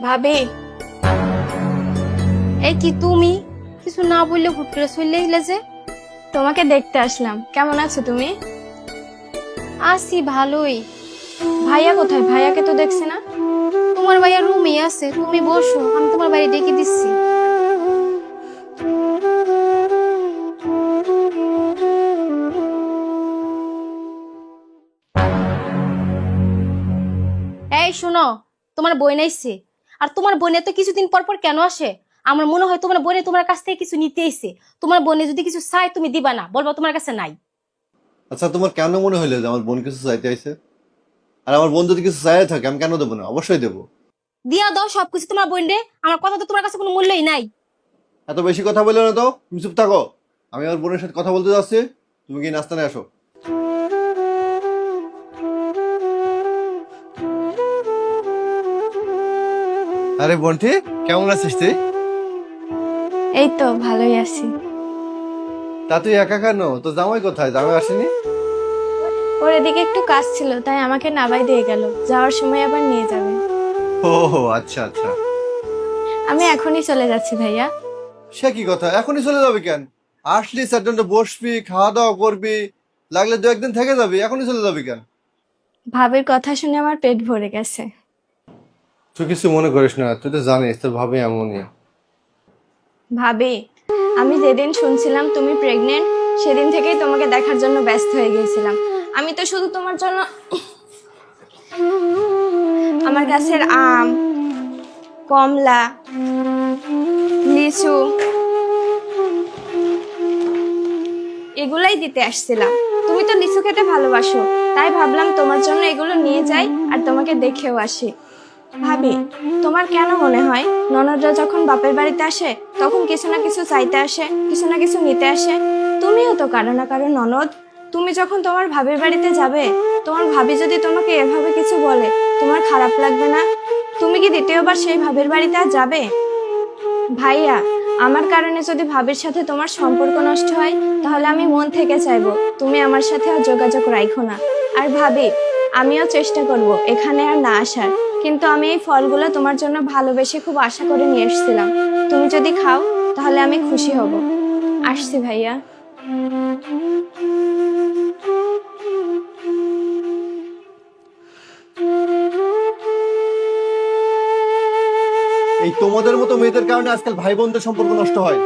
ভাবি, এই কি তুমি কিছু না বললে হুট করে চলে এলে যে? তোমাকে দেখতে আসলাম। কেমন আছো তুমি? আছি ভালোই। ভাইয়া কোথায়? ভাইয়াকে তো দেখছি না। তোমার ভাইয়া রুমে আছে, তুমি বসো, আমি তোমার বাড়ি ডেকে দিচ্ছি। এই শোনো, তোমার বোন আইছে। আর তোমার বোনে তো কিছুদিন পর পর কেন আসে? আমার মনে হয় তোমার বোনে তোমার কাছ থেকে কিছু নিতে আইছে। তোমার বোনে যদি কিছু চাই তুমি দিবা না, বলবো তোমার কাছে নাই। আচ্ছা, তোমার কেন মনে হইলো যে আমার বোন কিছু চাইতে আইছে? আর আমার বোন যদি কিছু চাইতে থাকে আমি কেন দেবো না? অবশ্যই দেবো। দিয়া দাও সবকিছু তোমার বোন রে, আমার কথা তো তোমার কাছে কোনো মূল্যই নাই। এত বেশি কথা বললো না তো, তুমি চুপ থাকো। আমি আমার বোনের সাথে কথা বলতে যাচ্ছি, তুমি কি নাস্তা নিয়ে আসো। আরে বন্টি, কেমন আছিস তুই? এই তো ভালোই আছি। তা তুই একা কেন? তো জামাই কোথায়? জামাই আসেনি? ওর এদিকে একটু কাজ ছিল, তাই আমাকে নাবাই দিয়ে গেল। যাওয়ার সময় আবার নিয়ে যাবে। ও আচ্ছা আচ্ছা। আমি এখনই চলে যাচ্ছি ভাইয়া। সে কি কথা, এখনই চলে যাবে কেন? আসলি স্যার বসবি, খাওয়া দাওয়া করবি, লাগলে দু একদিন থেকে যাবি, এখনই চলে যাবি কেন? ভাবির কথা শুনে আমার পেট ভরে গেছে। তুই কিছু মনে করিস না, তুই তো জানিস তোর ভাবে এমনই। ভাবি, আমি যেদিন শুনছিলাম তুমি প্রেগনেন্ট, সেদিন থেকেই তোমাকে দেখার জন্য ব্যস্ত হয়ে গিয়েছিলাম। আমি তো শুধু তোমার জন্য আমার গাছের আম, কমলা, লিচু এগুলাই দিতে আসছিলাম। তুমি তো লিচু খেতে ভালোবাসো, তাই ভাবলাম তোমার জন্য এগুলো নিয়ে যাই আর তোমাকে দেখেও আসি। ভাবি, তোমার কেন মনে হয় ননদরা যখন বাপের বাড়িতে আসে তখন কিছু না কিছু চাইতে আসে, কিছু না কিছু নিতে আসে? তুমিও তো কারো না কারো ননদ। তুমি যখন তোমার ভাবির বাড়িতে যাবে, তোমার ভাবি যদি তোমাকে এভাবে কিছু বলে, তোমার খারাপ লাগবে না? তুমি কি দ্বিতীয়বার সেই ভাবির বাড়িতে আর যাবে? ভাইয়া, আমার কারণে যদি ভাবির সাথে তোমার সম্পর্ক নষ্ট হয়, তাহলে আমি মন থেকে চাইবো তুমি আমার সাথে আর যোগাযোগ রাখো না। আর ভাবি, আমিও চেষ্টা করব এখানে আর না আসার, কিন্তু আমি এই ফলগুলো তোমার জন্য ভালোবেসে খুব আশা করে নিয়ে এসেছিলাম। তুমি যদি খাও তাহলে আমি খুশি হব। আসছি ভাইয়া। এই তোমাদের মতো মেয়েদের কারণে আজকাল ভাই বোনদের সম্পর্ক নষ্ট হয়।